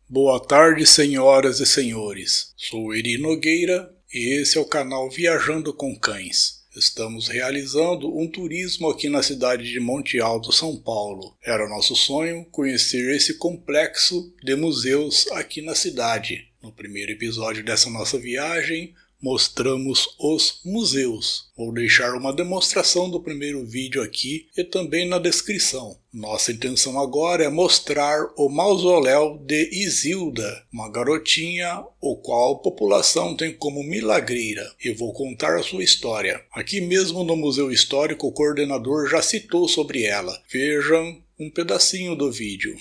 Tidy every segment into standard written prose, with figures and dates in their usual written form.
Boa tarde, senhoras e senhores. Sou Eri Nogueira e esse é o canal Viajando com Cães. Estamos realizando um turismo aqui na cidade de Monte Alto, São Paulo. Era nosso sonho conhecer esse complexo de museus aqui na cidade. No primeiro episódio dessa nossa viagem, mostramos os museus. Vou deixar uma demonstração do primeiro vídeo aqui e também na descrição. Nossa intenção agora é mostrar o mausoléu de Isilda, uma garotinha o qual a população tem como milagreira, e vou contar a sua história. Aqui mesmo no Museu Histórico o coordenador já citou sobre ela. Vejam um pedacinho do vídeo.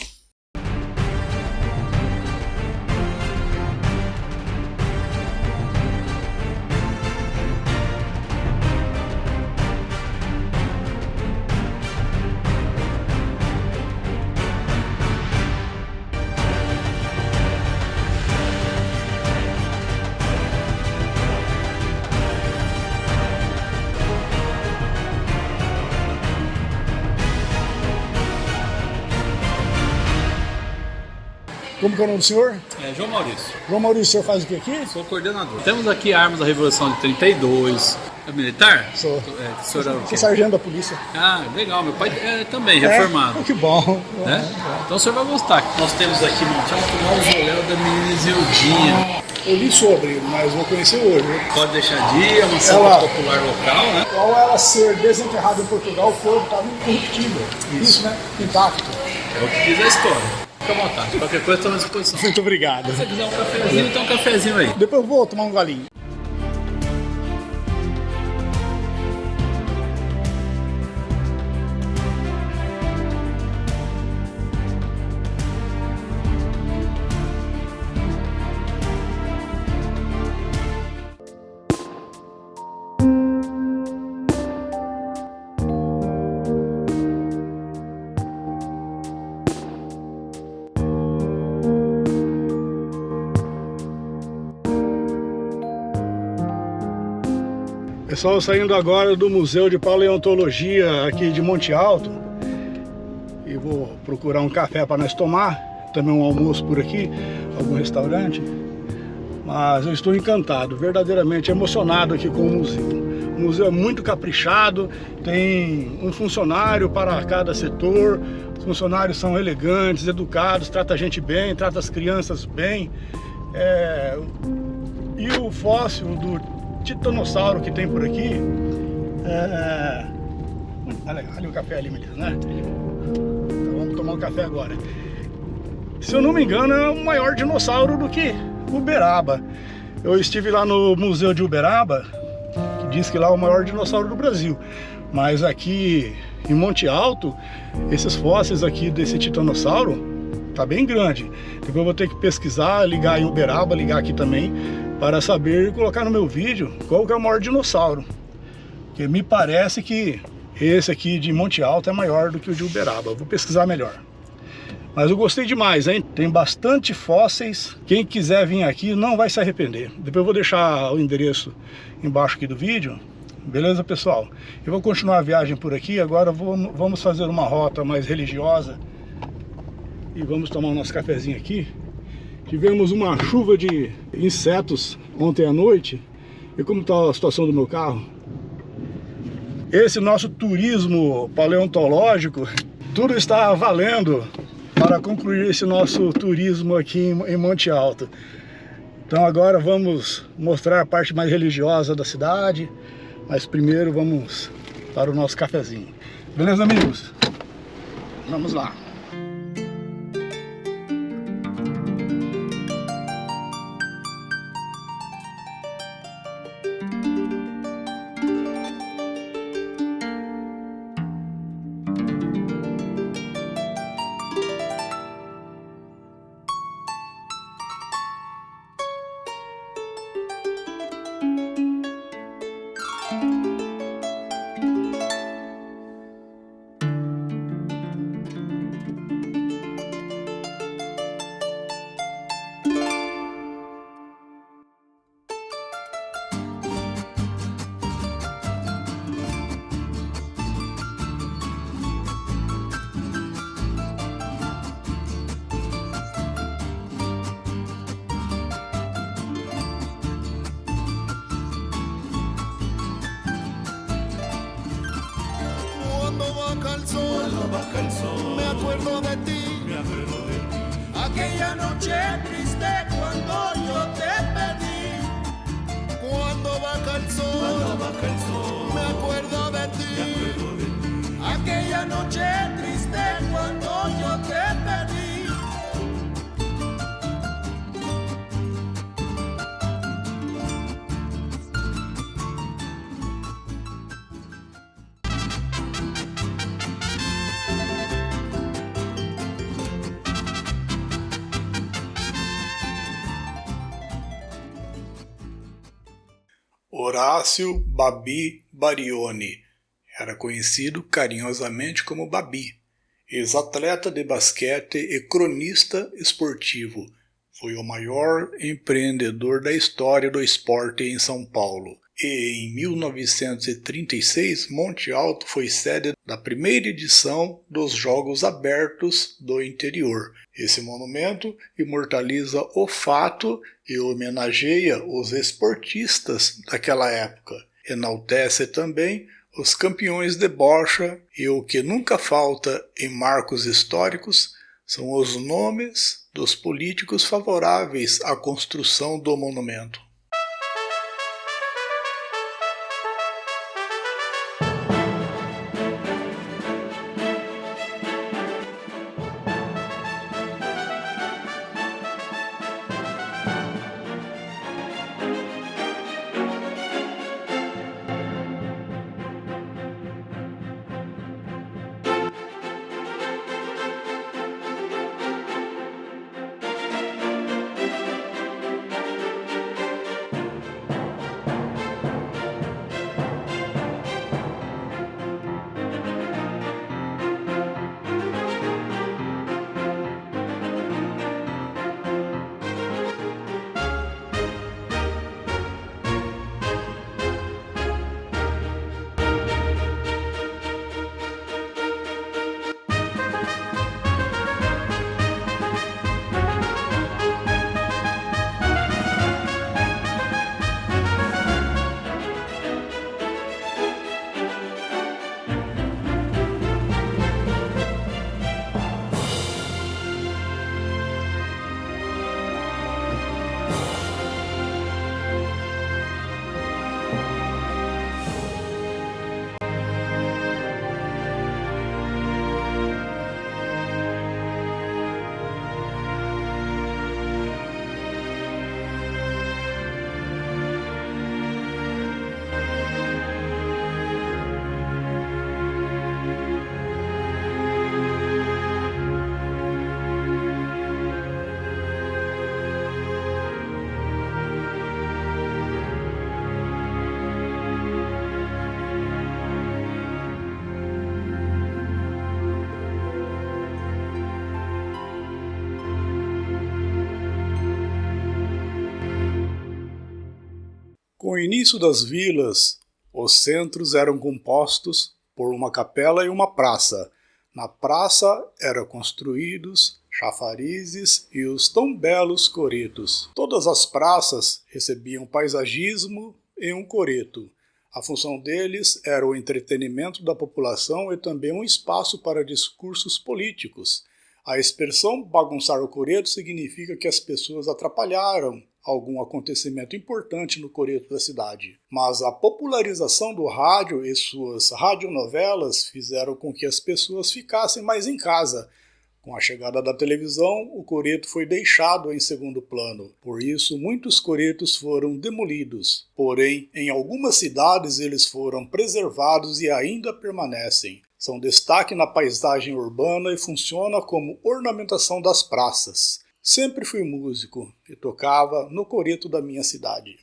Como que é o nome do senhor? João Maurício. João Maurício, o senhor faz o que aqui? Sou coordenador. Temos aqui armas da Revolução de 32. É militar? Sou. O senhor é o quê? Sou sargento da polícia. Ah, legal. Meu pai é também reformado. Que bom. Né? Então o senhor vai gostar. Nós temos aqui no mausoléu da menina Isildinha. Eu li sobre, mas vou conhecer hoje. Pode deixar de ir, é uma sala popular local, né? Ao ela ser desenterrada em Portugal, o corpo estava incorruptível. Isso, né? Intacto. É o que diz a história. Fica à vontade. Qualquer coisa, estamos à disposição. Muito obrigado. Se você quiser um cafezinho, tem um cafezinho aí. Depois eu vou tomar um golinho. Pessoal, saindo agora do Museu de Paleontologia aqui de Monte Alto, e vou procurar um café para nós tomar, também um almoço por aqui, algum restaurante. Mas eu estou encantado, verdadeiramente emocionado aqui com o museu. O museu é muito caprichado, tem um funcionário para cada setor, os funcionários são elegantes, educados, trata a gente bem, trata as crianças bem. E o fóssil do titanossauro que tem por aqui, olha o café ali, Melissa, né? Então vamos tomar um café agora. Se eu não me engano, é o maior dinossauro do que Uberaba. Eu estive lá no Museu de Uberaba, que diz que lá é o maior dinossauro do Brasil. Mas aqui em Monte Alto, esses fósseis aqui desse titanossauro tá bem grande. Depois eu vou ter que pesquisar, ligar em Uberaba, ligar aqui também, para saber e colocar no meu vídeo qual que é o maior dinossauro. Porque me parece que esse aqui de Monte Alto é maior do que o de Uberaba. Eu vou pesquisar melhor. Mas eu gostei demais, hein? Tem bastante fósseis. Quem quiser vir aqui não vai se arrepender. Depois eu vou deixar o endereço embaixo aqui do vídeo. Beleza, pessoal? Eu vou continuar a viagem por aqui. Agora vamos fazer uma rota mais religiosa. E vamos tomar o nosso cafezinho aqui. Tivemos uma chuva de insetos ontem à noite. E como está a situação do meu carro? Esse nosso turismo paleontológico, tudo está valendo para concluir esse nosso turismo aqui em Monte Alto. Então agora vamos mostrar a parte mais religiosa da cidade. Mas primeiro vamos para o nosso cafezinho. Beleza, amigos? Vamos lá. cansó. Me acuerdo de ti, aquella noche triste cuando yo te pedí. Cuando baja el sol, me acuerdo de ti, aquella noche triste cuando yo te pedí. Horácio Babi Barioni, era conhecido carinhosamente como Babi, ex-atleta de basquete e cronista esportivo. Foi o maior empreendedor da história do esporte em São Paulo. E em 1936, Monte Alto foi sede da primeira edição dos Jogos Abertos do Interior. Esse monumento imortaliza o fato e homenageia os esportistas daquela época. Enaltece também os campeões de bocha e o que nunca falta em marcos históricos são os nomes dos políticos favoráveis à construção do monumento. Com o início das vilas, os centros eram compostos por uma capela e uma praça. Na praça eram construídos chafarizes e os tão belos coretos. Todas as praças recebiam paisagismo e um coreto. A função deles era o entretenimento da população e também um espaço para discursos políticos. A expressão bagunçar o coreto significa que as pessoas atrapalharam algum acontecimento importante no coreto da cidade. Mas a popularização do rádio e suas radionovelas fizeram com que as pessoas ficassem mais em casa. Com a chegada da televisão, o coreto foi deixado em segundo plano. Por isso, muitos coretos foram demolidos. Porém, em algumas cidades eles foram preservados e ainda permanecem. São destaque na paisagem urbana e funciona como ornamentação das praças. Sempre fui músico e tocava no coreto da minha cidade.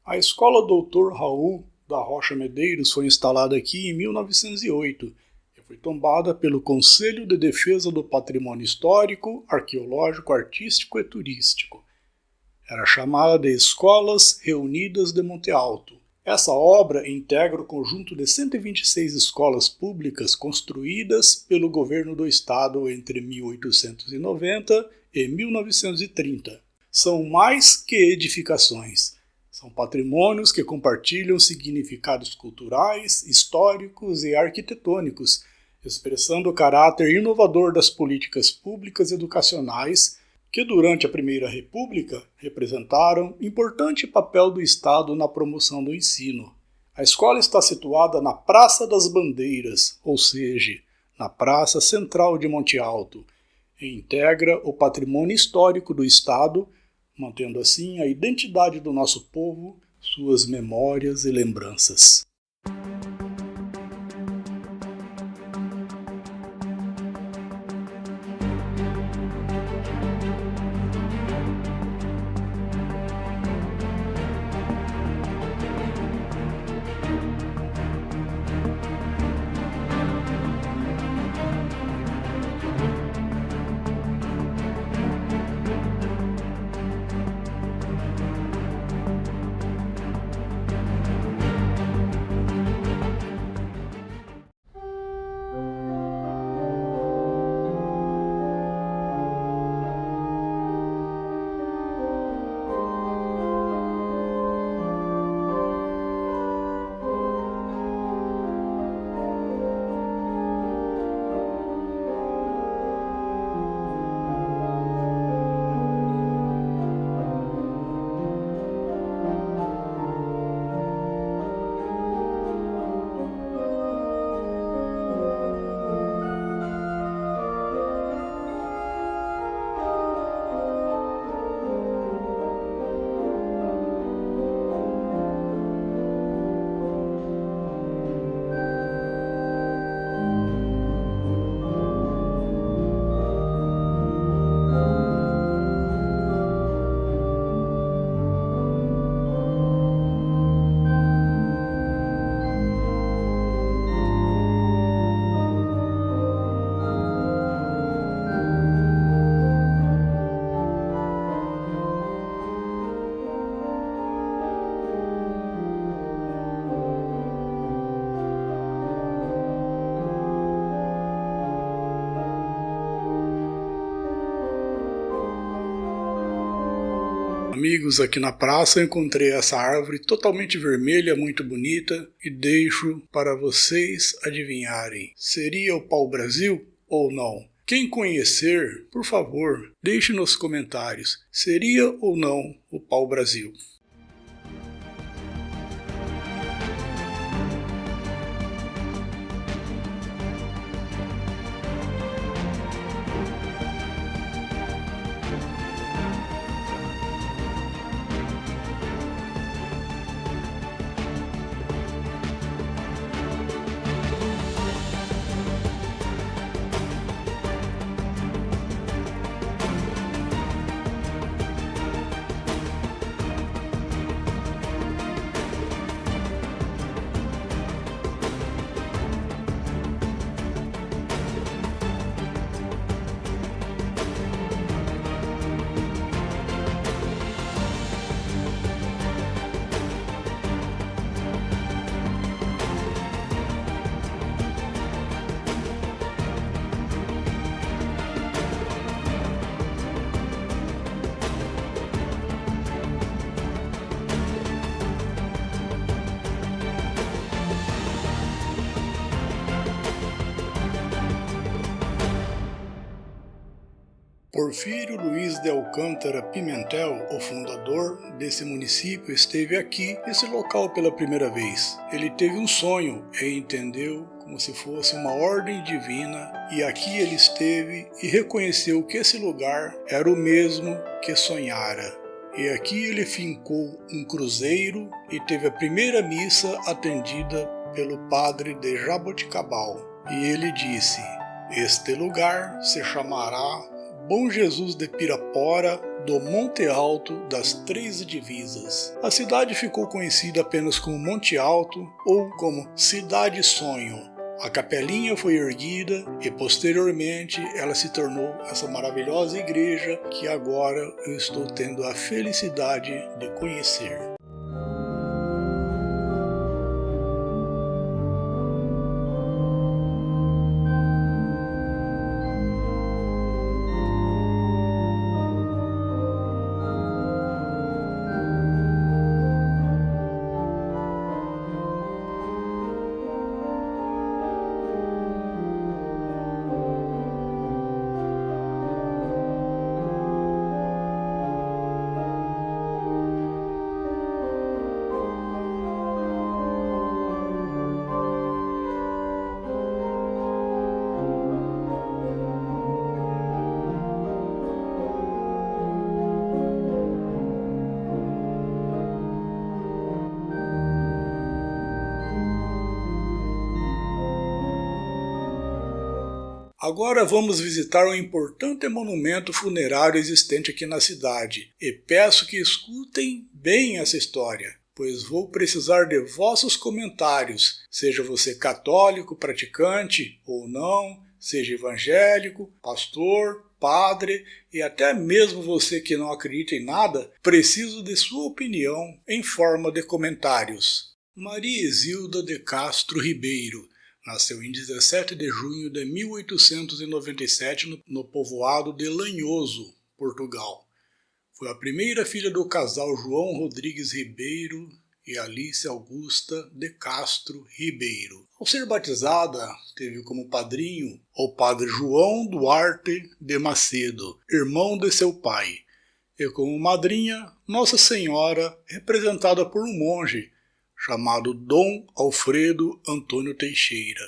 A Escola Dr. Raul da Rocha Medeiros foi instalada aqui em 1908 e foi tombada pelo Conselho de Defesa do Patrimônio Histórico, Arqueológico, Artístico e Turístico. Era chamada de Escolas Reunidas de Monte Alto. Essa obra integra o conjunto de 126 escolas públicas construídas pelo governo do estado entre 1890 e 1930. São mais que edificações. São patrimônios que compartilham significados culturais, históricos e arquitetônicos expressando o caráter inovador das políticas públicas educacionais que durante a Primeira República representaram importante papel do Estado na promoção do ensino. A escola está situada na Praça das Bandeiras, ou seja, na Praça Central de Monte Alto, e integra o patrimônio histórico do Estado, mantendo assim a identidade do nosso povo, suas memórias e lembranças. Amigos, aqui na praça eu encontrei essa árvore totalmente vermelha, muito bonita, e deixo para vocês adivinharem. Seria o pau-brasil ou não? Quem conhecer, por favor, deixe nos comentários. Seria ou não o pau-brasil? Porfírio Luiz de Alcântara Pimentel, o fundador desse município, esteve aqui, nesse local pela primeira vez. Ele teve um sonho e entendeu como se fosse uma ordem divina, e aqui ele esteve e reconheceu que esse lugar era o mesmo que sonhara. E aqui ele fincou um cruzeiro e teve a primeira missa atendida pelo padre de Jaboticabal. E ele disse: "Este lugar se chamará Bom Jesus de Pirapora, do Monte Alto das Três Divisas." A cidade ficou conhecida apenas como Monte Alto ou como Cidade Sonho. A capelinha foi erguida e posteriormente ela se tornou essa maravilhosa igreja que agora eu estou tendo a felicidade de conhecer. Agora vamos visitar um importante monumento funerário existente aqui na cidade, e peço que escutem bem essa história, pois vou precisar de vossos comentários, seja você católico, praticante ou não, seja evangélico, pastor, padre e até mesmo você que não acredita em nada, preciso de sua opinião em forma de comentários. Maria Isilda de Castro Ribeiro nasceu em 17 de junho de 1897 no povoado de Lanhoso, Portugal. Foi a primeira filha do casal João Rodrigues Ribeiro e Alice Augusta de Castro Ribeiro. Ao ser batizada, teve como padrinho o padre João Duarte de Macedo, irmão de seu pai, e como madrinha Nossa Senhora, representada por um monge chamado Dom Alfredo Antônio Teixeira.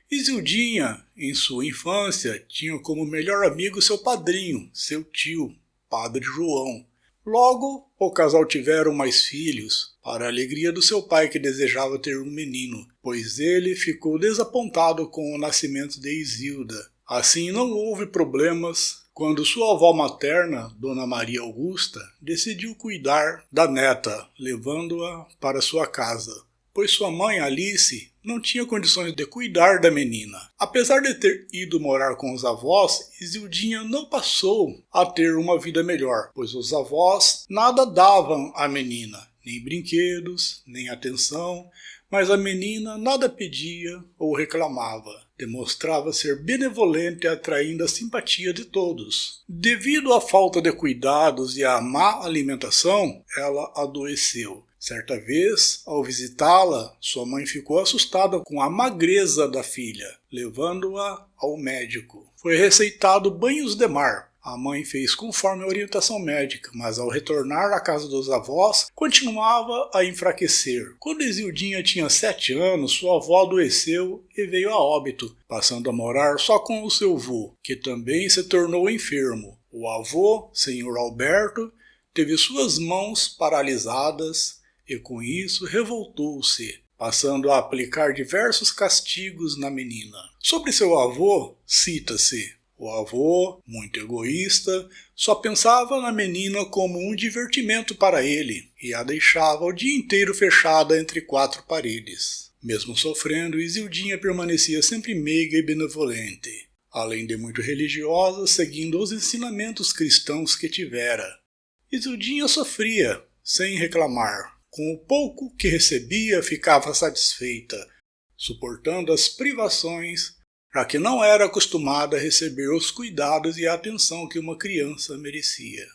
Isildinha, em sua infância, tinha como melhor amigo seu padrinho, seu tio, Padre João. Logo, o casal tiveram mais filhos, para a alegria do seu pai que desejava ter um menino, pois ele ficou desapontado com o nascimento de Isilda. Assim não houve problemas quando sua avó materna, Dona Maria Augusta, decidiu cuidar da neta, levando-a para sua casa, pois sua mãe, Alice, não tinha condições de cuidar da menina. Apesar de ter ido morar com os avós, Isildinha não passou a ter uma vida melhor, pois os avós nada davam à menina, nem brinquedos, nem atenção, mas a menina nada pedia ou reclamava. Demonstrava ser benevolente, atraindo a simpatia de todos. Devido à falta de cuidados e à má alimentação, ela adoeceu. Certa vez, ao visitá-la, sua mãe ficou assustada com a magreza da filha, levando-a ao médico. Foi receitado banhos de mar. A mãe fez conforme a orientação médica, mas ao retornar à casa dos avós, continuava a enfraquecer. Quando Isildinha tinha 7 anos, sua avó adoeceu e veio a óbito, passando a morar só com o seu avô, que também se tornou enfermo. O avô, senhor Alberto, teve suas mãos paralisadas e com isso revoltou-se, passando a aplicar diversos castigos na menina. Sobre seu avô, cita-se: o avô, muito egoísta, só pensava na menina como um divertimento para ele e a deixava o dia inteiro fechada entre 4 paredes. Mesmo sofrendo, Isildinha permanecia sempre meiga e benevolente, além de muito religiosa, seguindo os ensinamentos cristãos que tivera. Isildinha sofria, sem reclamar. Com o pouco que recebia, ficava satisfeita, suportando as privações, já que não era acostumada a receber os cuidados e a atenção que uma criança merecia.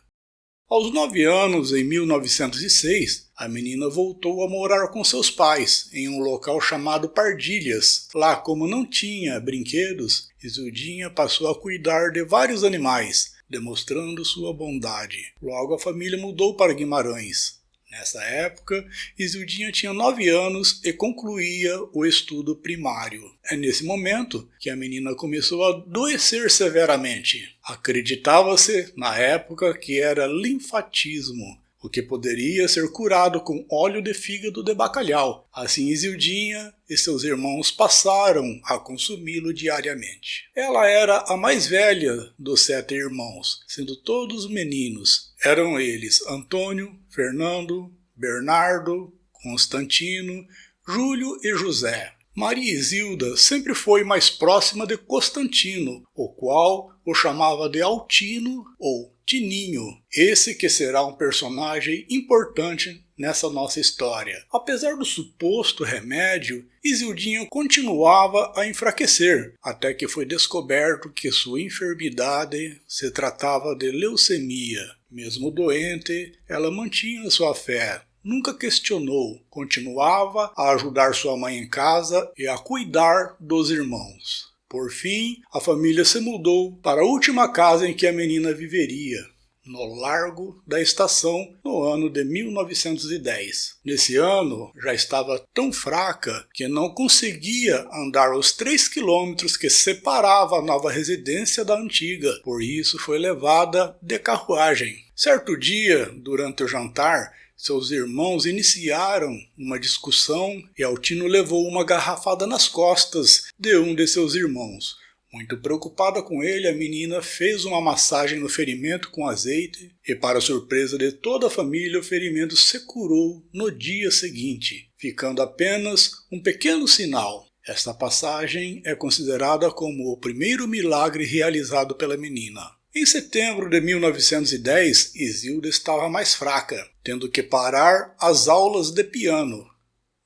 Aos 9 anos, em 1906, a menina voltou a morar com seus pais, em um local chamado Pardilhas. Lá, como não tinha brinquedos, Isildinha passou a cuidar de vários animais, demonstrando sua bondade. Logo, a família mudou para Guimarães. Nessa época, Isildinha tinha 9 anos e concluía o estudo primário. É nesse momento que a menina começou a adoecer severamente. Acreditava-se, na época, que era linfatismo, o que poderia ser curado com óleo de fígado de bacalhau. Assim, Isildinha e seus irmãos passaram a consumi-lo diariamente. Ela era a mais velha dos 7 irmãos, sendo todos meninos. Eram eles Antônio, Fernando, Bernardo, Constantino, Júlio e José. Maria Isilda sempre foi mais próxima de Constantino, o qual o chamava de Altino ou Tininho, esse que será um personagem importante nessa nossa história. Apesar do suposto remédio, Isildinha continuava a enfraquecer, até que foi descoberto que sua enfermidade se tratava de leucemia. Mesmo doente, ela mantinha sua fé. Nunca questionou, continuava a ajudar sua mãe em casa e a cuidar dos irmãos. Por fim, a família se mudou para a última casa em que a menina viveria, no Largo da Estação, no ano de 1910. Nesse ano, já estava tão fraca que não conseguia andar os 3 quilômetros que separava a nova residência da antiga, por isso foi levada de carruagem. Certo dia, durante o jantar, seus irmãos iniciaram uma discussão e Altino levou uma garrafada nas costas de um de seus irmãos, Muito preocupada com ele, a menina fez uma massagem no ferimento com azeite e, para surpresa de toda a família, o ferimento se curou no dia seguinte, ficando apenas um pequeno sinal. Esta passagem é considerada como o primeiro milagre realizado pela menina. Em setembro de 1910, Isilda estava mais fraca, tendo que parar as aulas de piano.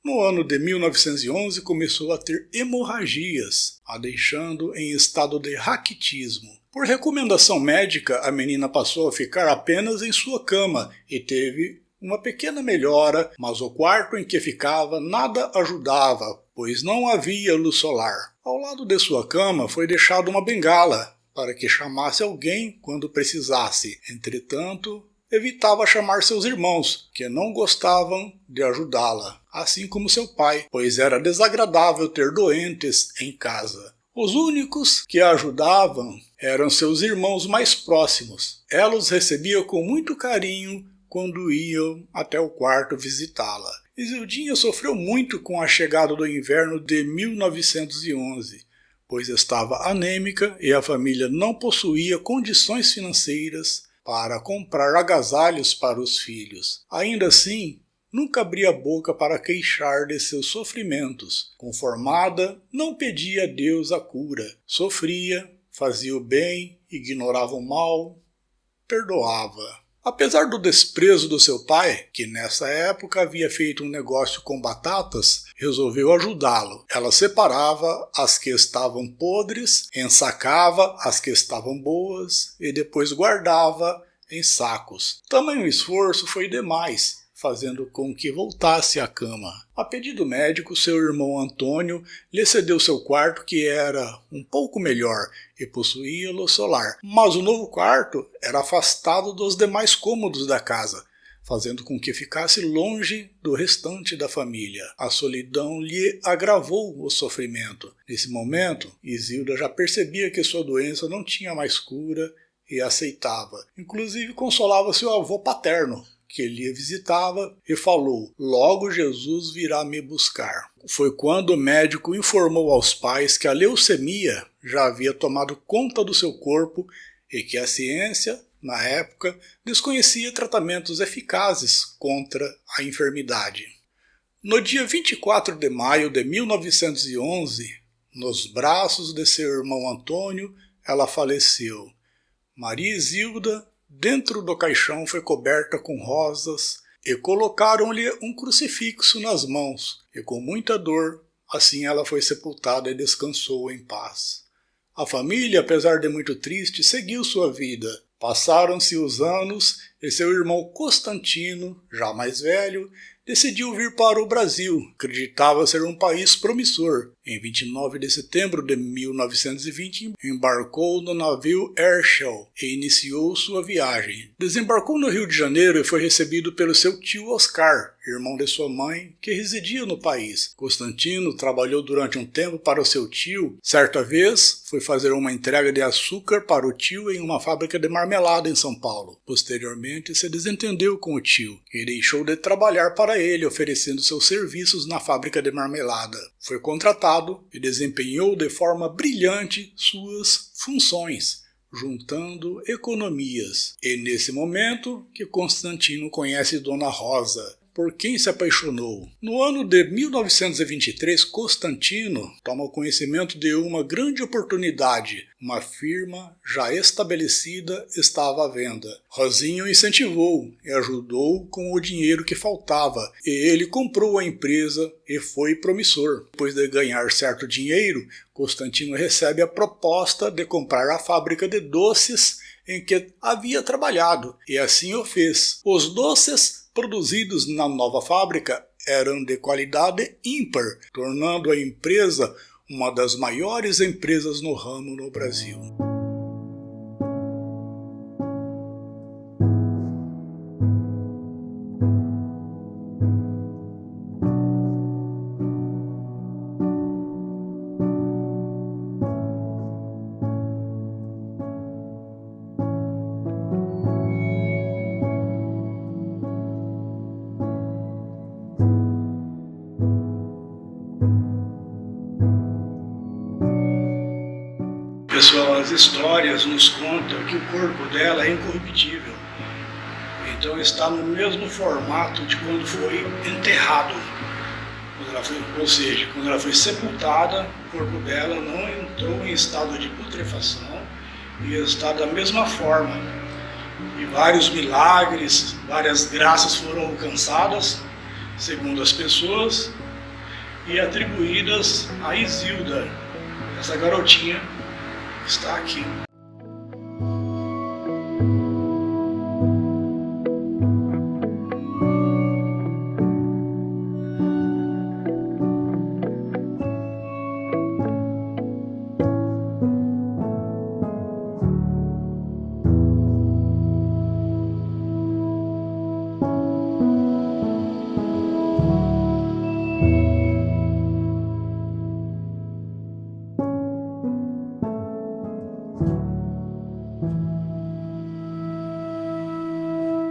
No ano de 1911 começou a ter hemorragias, a deixando em estado de raquitismo. Por recomendação médica, a menina passou a ficar apenas em sua cama e teve uma pequena melhora, mas o quarto em que ficava nada ajudava, pois não havia luz solar. Ao lado de sua cama foi deixada uma bengala, para que chamasse alguém quando precisasse. Entretanto, evitava chamar seus irmãos, que não gostavam de ajudá-la, assim como seu pai, pois era desagradável ter doentes em casa. Os únicos que a ajudavam eram seus irmãos mais próximos. Ela os recebia com muito carinho quando iam até o quarto visitá-la. Isildinha sofreu muito com a chegada do inverno de 1911, pois estava anêmica e a família não possuía condições financeiras para comprar agasalhos para os filhos. Ainda assim, nunca abria a boca para queixar de seus sofrimentos. Conformada, não pedia a Deus a cura. Sofria, fazia o bem, ignorava o mal, perdoava. Apesar do desprezo do seu pai, que nessa época havia feito um negócio com batatas, resolveu ajudá-lo. Ela separava as que estavam podres, ensacava as que estavam boas e depois guardava em sacos. Tamanho esforço foi demais, fazendo com que voltasse à cama. A pedido médico, seu irmão Antônio lhe cedeu seu quarto, que era um pouco melhor e possuía luz solar. Mas o novo quarto era afastado dos demais cômodos da casa, fazendo com que ficasse longe do restante da família. A solidão lhe agravou o sofrimento. Nesse momento, Isilda já percebia que sua doença não tinha mais cura e aceitava. Inclusive consolava seu avô paterno, que ele visitava, e falou: "Logo Jesus virá me buscar." Foi quando o médico informou aos pais que a leucemia já havia tomado conta do seu corpo e que a ciência, na época, desconhecia tratamentos eficazes contra a enfermidade. No dia 24 de maio de 1911, nos braços de seu irmão Antônio, ela faleceu. Maria Isilda, dentro do caixão, foi coberta com rosas e colocaram-lhe um crucifixo nas mãos, e com muita dor, assim ela foi sepultada e descansou em paz. A família, apesar de muito triste, seguiu sua vida. Passaram-se os anos e seu irmão Constantino, já mais velho, decidiu vir para o Brasil. Acreditava ser um país promissor. Em 29 de setembro de 1920, embarcou no navio Herschel e iniciou sua viagem. Desembarcou no Rio de Janeiro e foi recebido pelo seu tio Oscar, irmão de sua mãe, que residia no país. Constantino trabalhou durante um tempo para o seu tio. Certa vez, foi fazer uma entrega de açúcar para o tio em uma fábrica de marmelada em São Paulo. Posteriormente, se desentendeu com o tio e deixou de trabalhar para ele, oferecendo seus serviços na fábrica de marmelada. Foi contratado e desempenhou de forma brilhante suas funções, juntando economias. E nesse momento que Constantino conhece Dona Rosa, por quem se apaixonou. No ano de 1923, Constantino toma conhecimento de uma grande oportunidade. Uma firma já estabelecida estava à venda. Rosinho incentivou e ajudou com o dinheiro que faltava, e ele comprou a empresa e foi promissor. Depois de ganhar certo dinheiro, Constantino recebe a proposta de comprar a fábrica de doces em que havia trabalhado, e assim o fez. Os doces produzidos na nova fábrica eram de qualidade ímpar, tornando a empresa uma das maiores empresas no ramo no Brasil. Pessoal, as histórias nos contam que o corpo dela é incorruptível. Então está no mesmo formato de quando foi enterrado. Ou seja, quando ela foi sepultada, o corpo dela não entrou em estado de putrefação e está da mesma forma. E vários milagres, várias graças foram alcançadas, segundo as pessoas, e atribuídas a Isilda, essa garotinha que está aqui.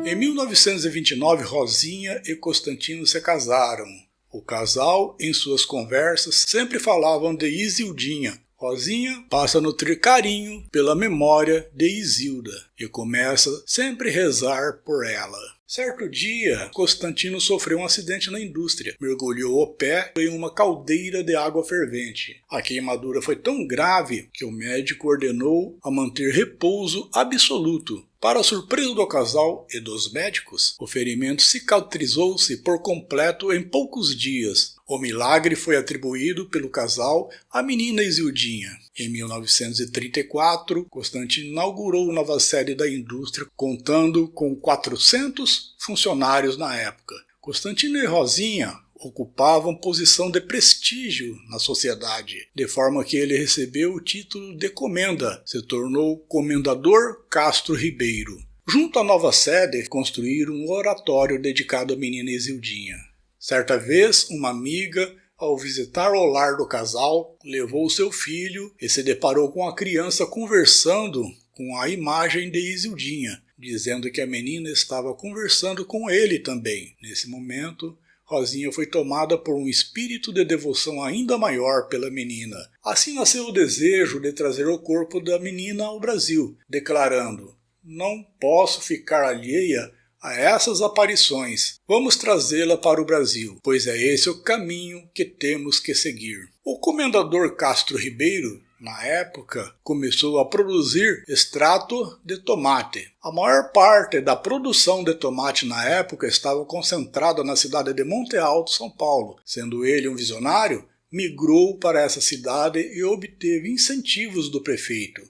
Em 1929, Rosinha e Constantino se casaram. O casal, em suas conversas, sempre falavam de Isildinha. Rosinha passa a nutrir carinho pela memória de Isilda e começa sempre a rezar por ela. Certo dia, Constantino sofreu um acidente na indústria. Mergulhou o pé em uma caldeira de água fervente. A queimadura foi tão grave que o médico ordenou a manter repouso absoluto. Para a surpresa do casal e dos médicos, o ferimento cicatrizou-se por completo em poucos dias. O milagre foi atribuído pelo casal à menina Isildinha. Em 1934, Constantino inaugurou nova sede da indústria, contando com 400 funcionários na época. Constantino e Rosinha ocupavam posição de prestígio na sociedade, de forma que ele recebeu o título de comenda, se tornou Comendador Castro Ribeiro. Junto à nova sede, construíram um oratório dedicado à menina Isildinha. Certa vez, uma amiga, ao visitar o lar do casal, levou seu filho e se deparou com a criança conversando com a imagem de Isildinha, dizendo que a menina estava conversando com ele também. Nesse momento, Rosinha foi tomada por um espírito de devoção ainda maior pela menina. Assim nasceu o desejo de trazer o corpo da menina ao Brasil, declarando: "Não posso ficar alheia a essas aparições. Vamos trazê-la para o Brasil, pois é esse o caminho que temos que seguir." O comendador Castro Ribeiro, na época, começou a produzir extrato de tomate. A maior parte da produção de tomate na época estava concentrada na cidade de Monte Alto, São Paulo. Sendo ele um visionário, migrou para essa cidade e obteve incentivos do prefeito.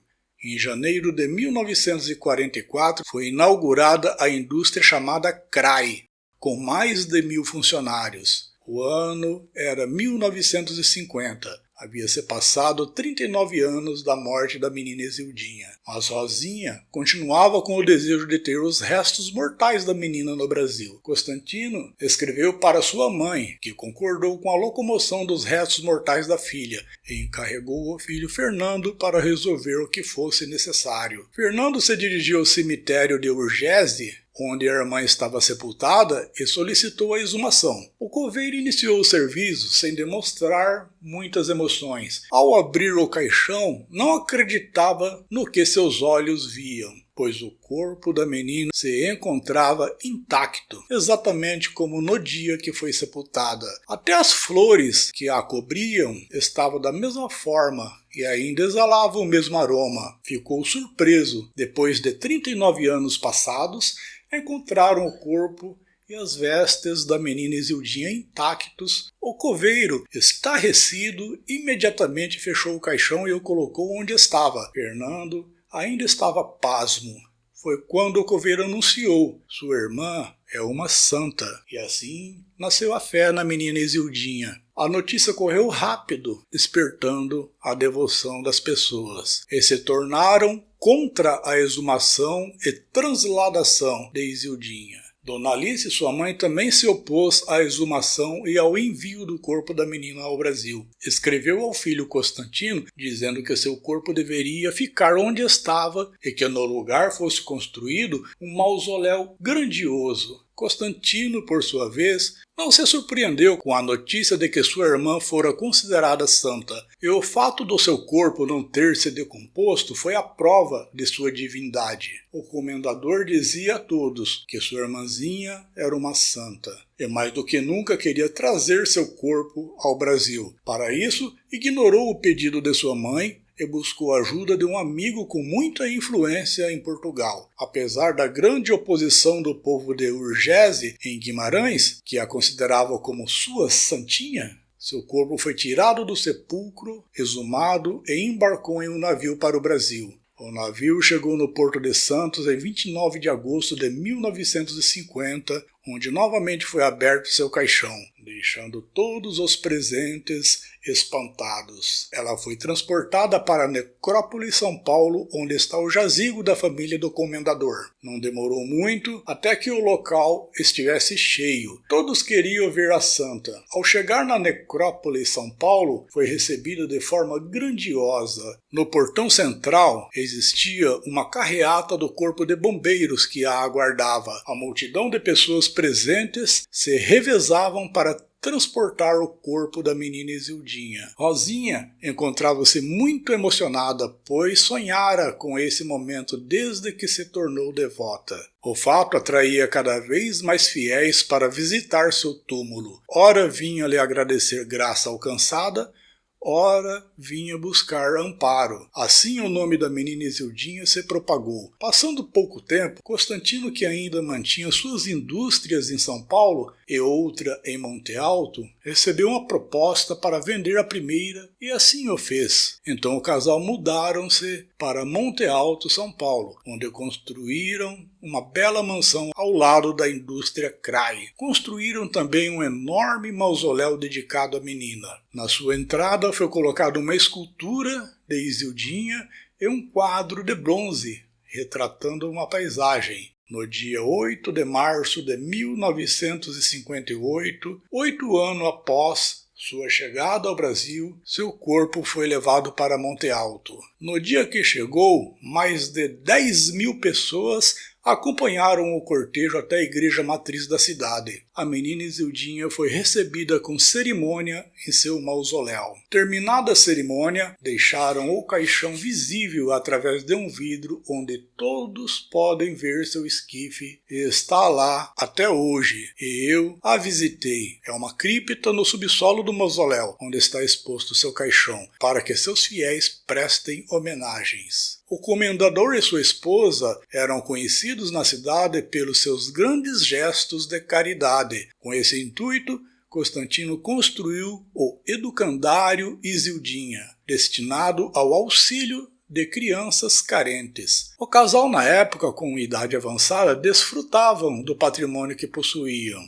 Em janeiro de 1944, foi inaugurada a indústria chamada CRAI, com mais de 1.000 funcionários. O ano era 1950. Havia se passado 39 anos da morte da menina Isildinha, mas Rosinha continuava com o desejo de ter os restos mortais da menina no Brasil. Constantino escreveu para sua mãe, que concordou com a locomoção dos restos mortais da filha, e encarregou o filho Fernando para resolver o que fosse necessário. Fernando se dirigiu ao cemitério de Urgese, onde a irmã estava sepultada, e solicitou a exumação. O coveiro iniciou o serviço sem demonstrar muitas emoções. Ao abrir o caixão, não acreditava no que seus olhos viam, pois o corpo da menina se encontrava intacto, exatamente como no dia que foi sepultada. Até as flores que a cobriam estavam da mesma forma e ainda exalavam o mesmo aroma. Ficou surpreso. Depois de 39 anos passados, encontraram o corpo e as vestes da menina Isildinha intactos. O coveiro, estarrecido, imediatamente fechou o caixão e o colocou onde estava. Fernando ainda estava pasmo. Foi quando o coveiro anunciou: "Sua irmã é uma santa." E assim nasceu a fé na menina Isildinha. A notícia correu rápido, despertando a devoção das pessoas, e se tornaram contra a exumação e transladação de Isildinha. Dona Alice, sua mãe, também se opôs à exumação e ao envio do corpo da menina ao Brasil. Escreveu ao filho Constantino dizendo que seu corpo deveria ficar onde estava e que no lugar fosse construído um mausoléu grandioso. Constantino, por sua vez, não se surpreendeu com a notícia de que sua irmã fora considerada santa, e o fato do seu corpo não ter se decomposto foi a prova de sua divindade. O comendador dizia a todos que sua irmãzinha era uma santa, e mais do que nunca queria trazer seu corpo ao Brasil. Para isso, ignorou o pedido de sua mãe e buscou a ajuda de um amigo com muita influência em Portugal. Apesar da grande oposição do povo de Urgese, em Guimarães, que a considerava como sua santinha, seu corpo foi tirado do sepulcro, exumado e embarcou em um navio para o Brasil. O navio chegou no Porto de Santos em 29 de agosto de 1950, onde novamente foi aberto seu caixão, deixando todos os presentes espantados. Ela foi transportada para a necrópole São Paulo, onde está o jazigo da família do comendador. Não demorou muito até que o local estivesse cheio. Todos queriam ver a santa. Ao chegar na necrópole São Paulo, foi recebida de forma grandiosa. No portão central existia uma carreata do corpo de bombeiros que a aguardava. A multidão de pessoas presentes se revezavam para transportar o corpo da menina Isildinha. Rosinha encontrava-se muito emocionada, pois sonhara com esse momento desde que se tornou devota. O fato atraía cada vez mais fiéis para visitar seu túmulo. Ora vinha lhe agradecer graça alcançada, ora vinha buscar amparo. Assim o nome da menina Isildinha se propagou. Passando pouco tempo, Constantino, que ainda mantinha suas indústrias em São Paulo e outra em Monte Alto, recebeu uma proposta para vender a primeira e assim o fez. Então o casal mudaram-se para Monte Alto, São Paulo, onde construíram uma bela mansão ao lado da indústria Cray. Construíram também um enorme mausoléu dedicado à menina. Na sua entrada foi colocada uma escultura de Isildinha e um quadro de bronze retratando uma paisagem. No dia 8 de março de 1958, 8 anos após sua chegada ao Brasil, seu corpo foi levado para Monte Alto. No dia que chegou, mais de 10.000 pessoas acompanharam o cortejo até a igreja matriz da cidade. A menina Isildinha foi recebida com cerimônia em seu mausoléu. Terminada a cerimônia, deixaram o caixão visível através de um vidro onde todos podem ver seu esquife e está lá até hoje. E eu a visitei. É uma cripta no subsolo do mausoléu, onde está exposto seu caixão, para que seus fiéis prestem homenagens. O comendador e sua esposa eram conhecidos na cidade pelos seus grandes gestos de caridade. Com esse intuito, Constantino construiu o Educandário Isildinha, destinado ao auxílio de crianças carentes. O casal, na época, com idade avançada, desfrutavam do patrimônio que possuíam.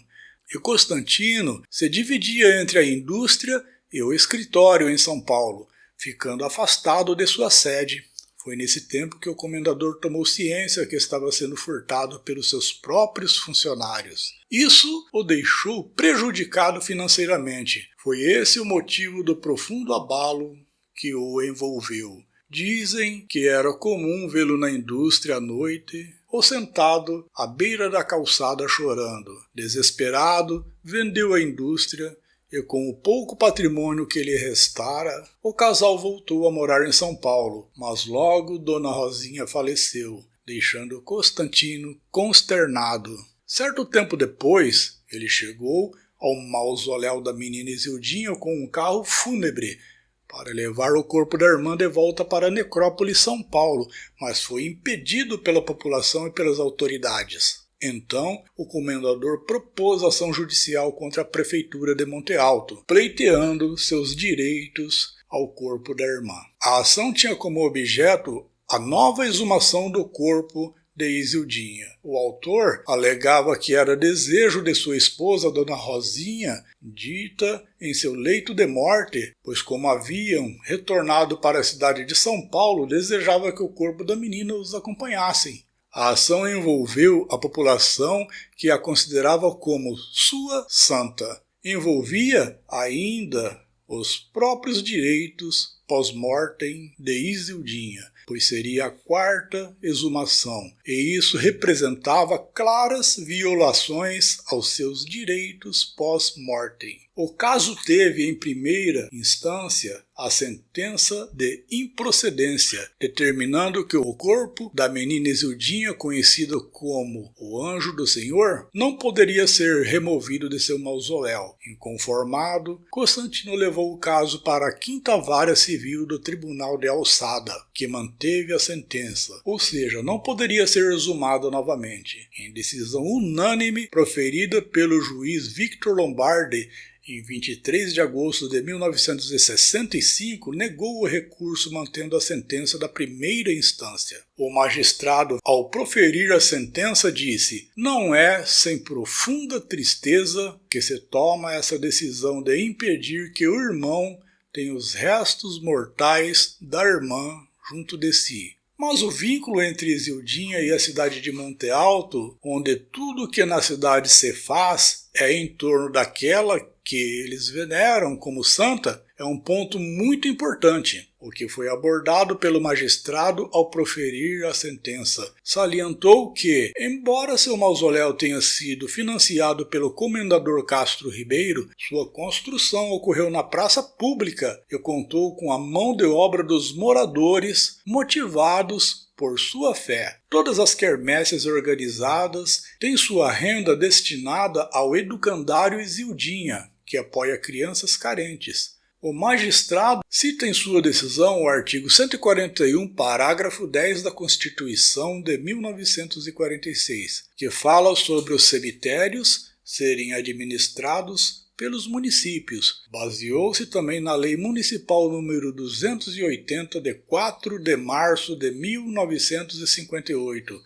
E Constantino se dividia entre a indústria e o escritório em São Paulo, ficando afastado de sua sede. Foi nesse tempo que o comendador tomou ciência que estava sendo furtado pelos seus próprios funcionários. Isso o deixou prejudicado financeiramente. Foi esse o motivo do profundo abalo que o envolveu. Dizem que era comum vê-lo na indústria à noite ou sentado à beira da calçada chorando. Desesperado, vendeu a indústria e com o pouco patrimônio que lhe restara, o casal voltou a morar em São Paulo, mas logo Dona Rosinha faleceu, deixando Constantino consternado. Certo tempo depois, ele chegou ao mausoléu da menina Isildinha com um carro fúnebre para levar o corpo da irmã de volta para a necrópole São Paulo, mas foi impedido pela população e pelas autoridades. Então, o comendador propôs ação judicial contra a prefeitura de Monte Alto, pleiteando seus direitos ao corpo da irmã. A ação tinha como objeto a nova exumação do corpo de Isildinha. O autor alegava que era desejo de sua esposa, Dona Rosinha, dita em seu leito de morte, pois como haviam retornado para a cidade de São Paulo, desejava que o corpo da menina os acompanhassem. A ação envolveu a população que a considerava como sua santa. Envolvia ainda os próprios direitos pós-mortem de Isildinha. pois seria a 4ª exumação, e isso representava claras violações aos seus direitos pós-mortem. O caso teve, em primeira instância, a sentença de improcedência, determinando que o corpo da menina Isildinha, conhecida como o Anjo do Senhor, não poderia ser removido de seu mausoléu. Inconformado, Constantino levou o caso para a 5ª Vara Civil do Tribunal de Alçada, que manteve a sentença, ou seja, não poderia ser exumada novamente. Em decisão unânime proferida pelo juiz Victor Lombardi, em 23 de agosto de 1965, negou o recurso mantendo a sentença da primeira instância. O magistrado, ao proferir a sentença, disse: "Não é sem profunda tristeza que se toma essa decisão de impedir que o irmão tenha os restos mortais da irmã junto de si." Mas o vínculo entre Isildinha e a cidade de Monte Alto, onde tudo que na cidade se faz é em torno daquela que eles veneram como santa, é um ponto muito importante, o que foi abordado pelo magistrado ao proferir a sentença. Salientou que, embora seu mausoléu tenha sido financiado pelo comendador Castro Ribeiro, sua construção ocorreu na praça pública e contou com a mão de obra dos moradores, motivados por sua fé. Todas as quermesses organizadas têm sua renda destinada ao educandário Isildinha, que apoia crianças carentes. O magistrado cita em sua decisão o artigo 141, parágrafo 10 da Constituição de 1946, que fala sobre os cemitérios serem administrados pelos municípios. Baseou-se também na Lei Municipal número 280 de 4 de março de 1958,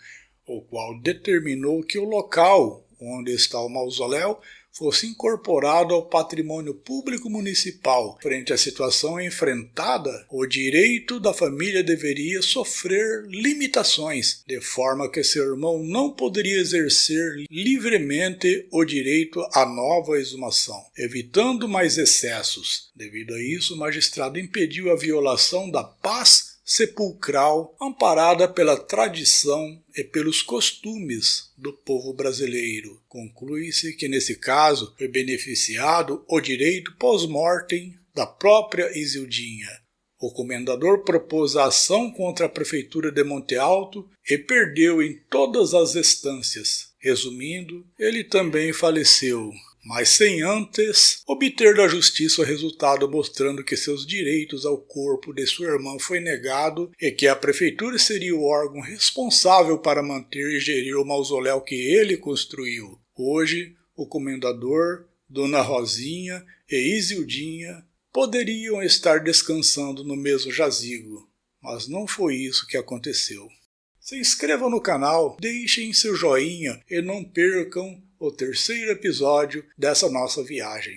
o qual determinou que o local onde está o mausoléu fosse incorporado ao patrimônio público municipal. Frente à situação enfrentada, o direito da família deveria sofrer limitações, de forma que seu irmão não poderia exercer livremente o direito à nova exumação, evitando mais excessos. Devido a isso, o magistrado impediu a violação da paz sepulcral amparada pela tradição e pelos costumes do povo brasileiro. Conclui-se que nesse caso foi beneficiado o direito pós-mortem da própria Isildinha. O comendador propôs a ação contra a prefeitura de Monte Alto e perdeu em todas as instâncias. Resumindo, ele também faleceu, mas sem antes obter da justiça o resultado mostrando que seus direitos ao corpo de sua irmã foi negado e que a prefeitura seria o órgão responsável para manter e gerir o mausoléu que ele construiu. Hoje, o comendador, Dona Rosinha e Isildinha poderiam estar descansando no mesmo jazigo, mas não foi isso que aconteceu. Se inscrevam no canal, deixem seu joinha e não percam o 3º episódio dessa nossa viagem.